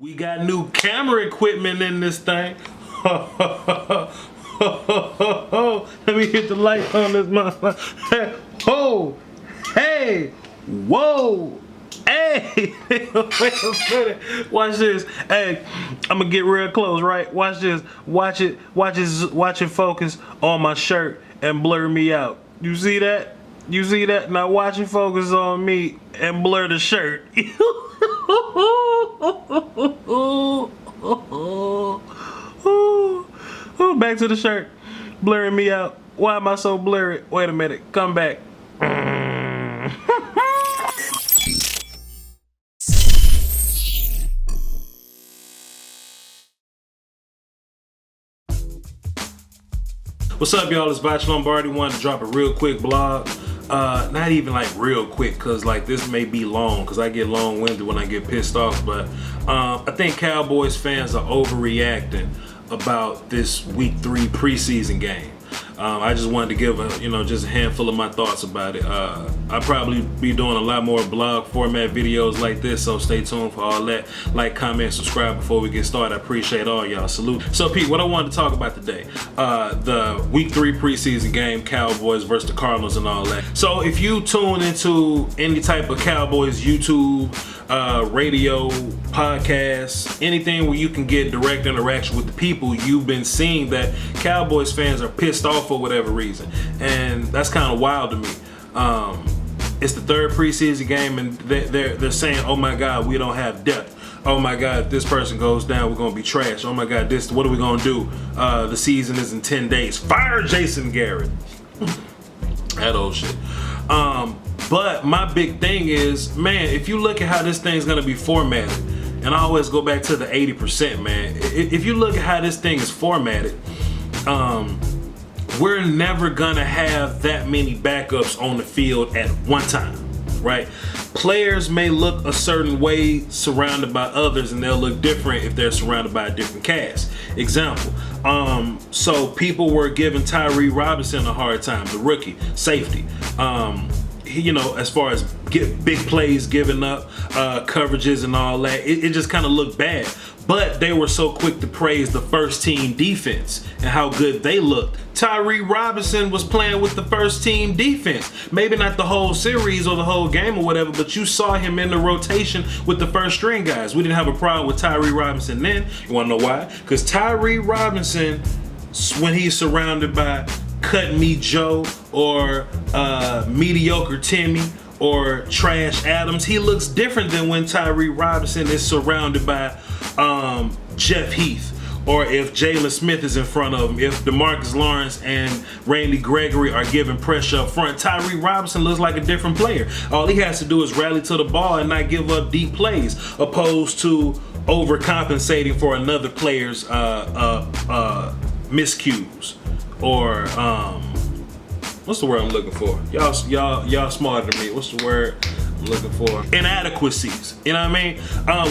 We got new camera equipment in this thing. Let me hit the light on this motherfucker. Oh, hey, whoa, hey. Wait a minute. Watch this. Hey, I'm gonna get real close, right? Watch this. Watch it focus on my shirt and blur me out. You see that? You see that? Now watch it focus on me and blur the shirt. Back to the shirt, blurring me out. Why am I so blurry? Wait a minute, come back. What's up, y'all? It's Voch Lombardi. Wanted to drop a real quick blog. Not even like real quick, cause like this may be long, cause I get long-winded when I get pissed off. But I think Cowboys fans are overreacting about this Week 3 preseason game. I just wanted to give just a handful of my thoughts about it. I'll probably be doing a lot more blog format videos like this, so stay tuned for all that. Like, comment, subscribe before we get started. I appreciate all y'all. Salute. So, Pete, what I wanted to talk about today, the Week 3 preseason game, Cowboys versus the Cardinals and all that. So, if you tune into any type of Cowboys YouTube, radio, podcasts, anything where you can get direct interaction with the people, you've been seeing that Cowboys fans are pissed off for whatever reason, and that's kind of wild to me. It's the third preseason game, and they're saying, "Oh my God, we don't have depth. Oh my God, if this person goes down, we're gonna be trash. Oh my God, what are we gonna do? The season is in 10 days. Fire Jason Garrett." That old shit. But my big thing is, man, if you look at how this thing's gonna be formatted, and I always go back to the 80%, man. If you look at how this thing is formatted, we're never gonna have that many backups on the field at one time, right? Players may look a certain way surrounded by others, and they'll look different if they're surrounded by a different cast. Example, so people were giving Tyree Robinson a hard time, the rookie safety. As far as big plays giving up, coverages and all that, it just kind of looked bad. But they were so quick to praise the first team defense and how good they looked. Tyree Robinson was playing with the first team defense. Maybe not the whole series or the whole game or whatever, but you saw him in the rotation with the first string guys. We didn't have a problem with Tyree Robinson then. You wanna know why? Because Tyree Robinson, when he's surrounded by Cut Me Joe or Mediocre Timmy or Trash Adams, he looks different than when Tyree Robinson is surrounded by Jeff Heath, or if Jalen Smith is in front of him, if DeMarcus Lawrence and Randy Gregory are giving pressure up front. Tyree Robinson looks like a different player. All he has to do is rally to the ball and not give up deep plays, opposed to overcompensating for another player's miscues, or what's the word I'm looking for? Y'all smarter than me. What's the word I'm looking for? Inadequacies. You know what I mean?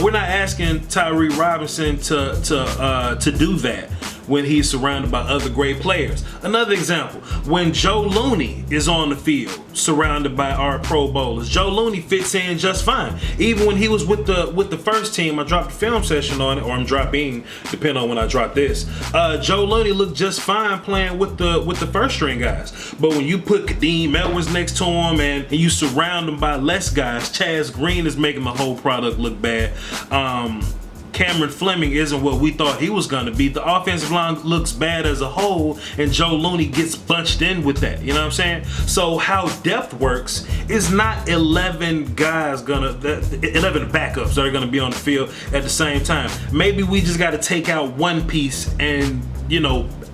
We're not asking Tyree Robinson to do that when he's surrounded by other great players. Another example, when Joe Looney is on the field surrounded by our Pro Bowlers, Joe Looney fits in just fine. Even when he was with the first team, I dropped a film session on it, or I'm dropping, depending on when I drop this. Joe Looney looked just fine playing with the first string guys. But when you put Kadeem Edwards next to him and you surround him by less guys, Chaz Green is making the whole product look bad. Cameron Fleming isn't what we thought he was going to be. The offensive line looks bad as a whole, and Joe Looney gets bunched in with that. You know what I'm saying? So how depth works is not 11 guys 11 backups that are going to be on the field at the same time. Maybe we just got to take out one piece and,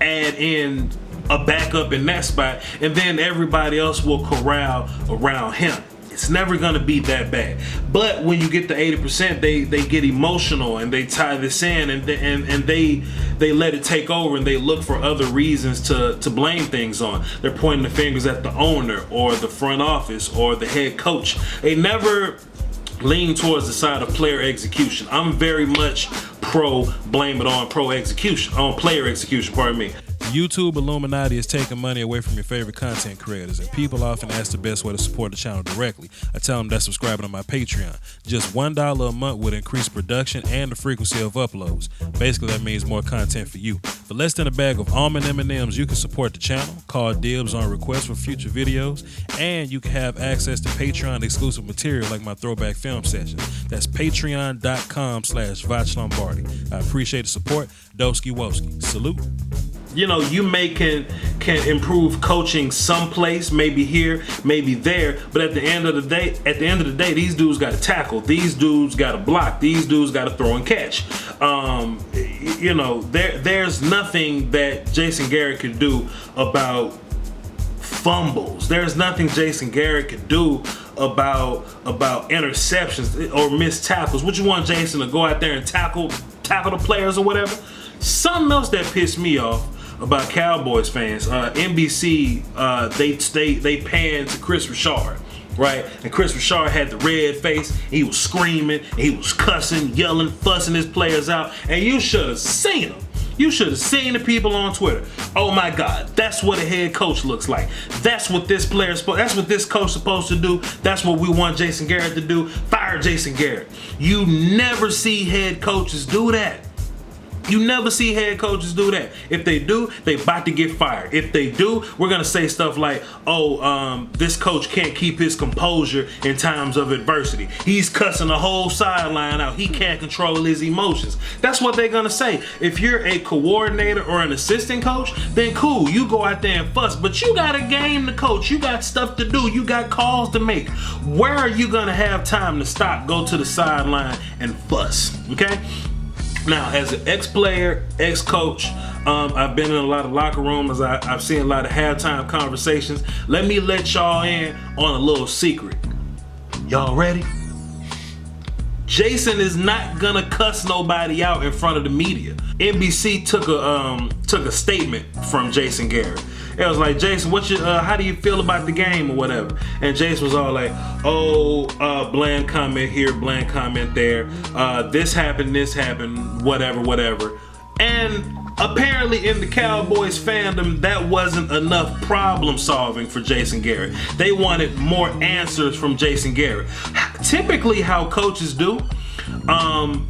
add in a backup in that spot, and then everybody else will corral around him. It's never gonna be that bad. But when you get to 80%, they get emotional and they tie this in, and they let it take over, and they look for other reasons to blame things on. They're pointing the fingers at the owner or the front office or the head coach. They never lean towards the side of player execution. I'm very much pro blame it on player execution, pardon me. YouTube Illuminati is taking money away from your favorite content creators, and people often ask the best way to support the channel directly. I tell them that subscribing to my Patreon. Just $1 a month would increase production and the frequency of uploads. Basically, that means more content for you. For less than a bag of almond M&Ms, you can support the channel, call dibs on requests for future videos, and you can have access to Patreon exclusive material like my throwback film sessions. That's patreon.com/Voch Lombardi. I appreciate the support. Doski Woski. Salute. You know, you can improve coaching someplace, maybe here, maybe there, but at the end of the day, these dudes got to tackle, these dudes got to block, these dudes got to throw and catch. You know, there's nothing that Jason Garrett could do about fumbles. There's nothing Jason Garrett could do about interceptions or missed tackles. What you want Jason to go out there and tackle the players or whatever? Something else that pissed me off about Cowboys fans, NBC, they panned to Chris Richard, right? And Chris Richard had the red face. He was screaming, he was cussing, yelling, fussing his players out, and you should have seen him. You should have seen the people on Twitter. Oh my God, that's what a head coach looks like. That's what this that's what this coach supposed to do. That's what we want Jason Garrett to do. Fire Jason Garrett. You never see head coaches do that. You never see head coaches do that. If they do, they about to get fired. If they do, we're gonna say stuff like, this coach can't keep his composure in times of adversity. He's cussing the whole sideline out. He can't control his emotions. That's what they're gonna say. If you're a coordinator or an assistant coach, then cool, you go out there and fuss, but you got a game to coach. You got stuff to do. You got calls to make. Where are you gonna have time to stop, go to the sideline and fuss, okay? Now, as an ex-player, ex-coach, I've been in a lot of locker rooms. I've seen a lot of halftime conversations. Let me let y'all in on a little secret. Y'all ready? Jason is not gonna cuss nobody out in front of the media. NBC took a statement from Jason Garrett. It was like, Jason, how do you feel about the game or whatever? And Jason was all like, bland comment here, bland comment there. This happened, whatever. And apparently in the Cowboys fandom, that wasn't enough problem solving for Jason Garrett. They wanted more answers from Jason Garrett. Typically how coaches do,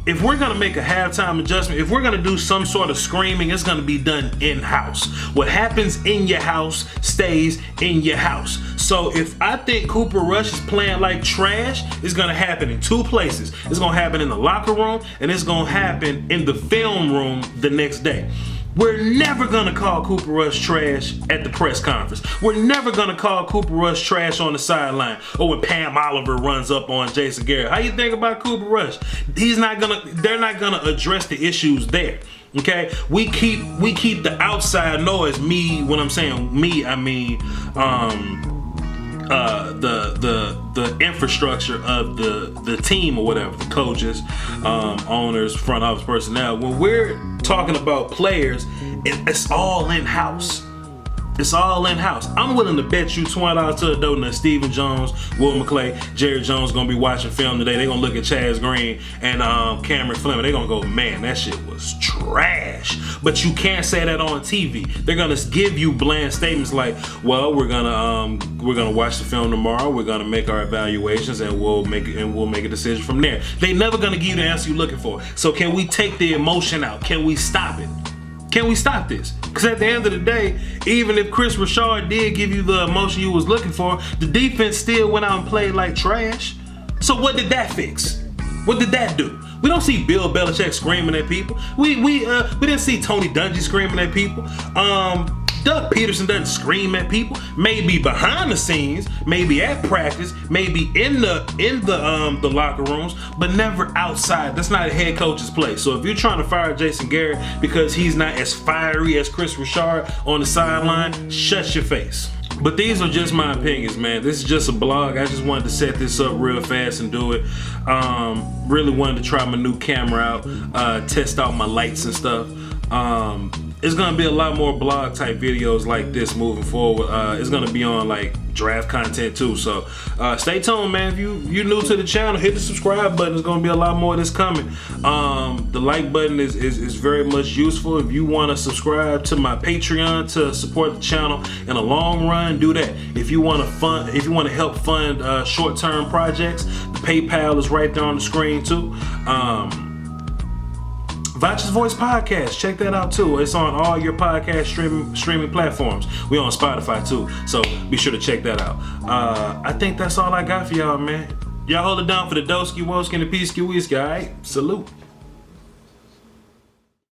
if we're gonna make a halftime adjustment, if we're gonna do some sort of screaming, it's gonna be done in-house. What happens in your house stays in your house. So if I think Cooper Rush is playing like trash, it's gonna happen in two places. It's gonna happen in the locker room, and it's gonna happen in the film room the next day. We're never gonna call Cooper Rush trash at the press conference. We're never gonna call Cooper Rush trash on the sideline or when Pam Oliver runs up on Jason Garrett. How you think about Cooper Rush? They're not gonna address the issues there. Okay? We keep the outside noise. When I'm saying me, I mean the infrastructure of the team or whatever, the coaches, owners, front office personnel. When we're talking about players, it's all in-house. It's all in-house. I'm willing to bet you $20 to a dough that Stephen Jones, Will McClay, Jerry Jones gonna be watching film today. They're gonna look at Chaz Green and Cameron Fleming. They're gonna go, man, that shit was trash. But you can't say that on TV. They're gonna give you bland statements like, well, we're gonna watch the film tomorrow. We're gonna make our evaluations and we'll make a decision from there. They never gonna give you the answer you're looking for. So can we take the emotion out? Can we stop it? Can we stop this? Because at the end of the day, even if Chris Richard did give you the emotion you was looking for, the defense still went out and played like trash. So what did that fix? What did that do? We don't see Bill Belichick screaming at people. We didn't see Tony Dungy screaming at people. Doug Peterson doesn't scream at people. Maybe behind the scenes, maybe at practice, maybe in the locker rooms, but never outside. That's not a head coach's place. So if you're trying to fire Jason Garrett because he's not as fiery as Chris Richard on the sideline, shut your face. But these are just my opinions, man. This is just a blog. I just wanted to set this up real fast and do it. Really wanted to try my new camera out, test out my lights and stuff. it's gonna be a lot more blog type videos like this moving forward. It's gonna be on like draft content too. So stay tuned, man. If you new to the channel, hit the subscribe button. There's gonna be a lot more of this coming. The like button is very much useful. If you want to subscribe to my Patreon to support the channel in the long run, do that. If you want to help fund short-term projects, the PayPal is right there on the screen too. Voch's Voice Podcast, check that out too. It's on all your podcast streaming platforms. We on Spotify too, so be sure to check that out. I think that's all I got for y'all, man. Y'all hold it down for the Doski Woski and the Peaski Whiskey, alright? Salute.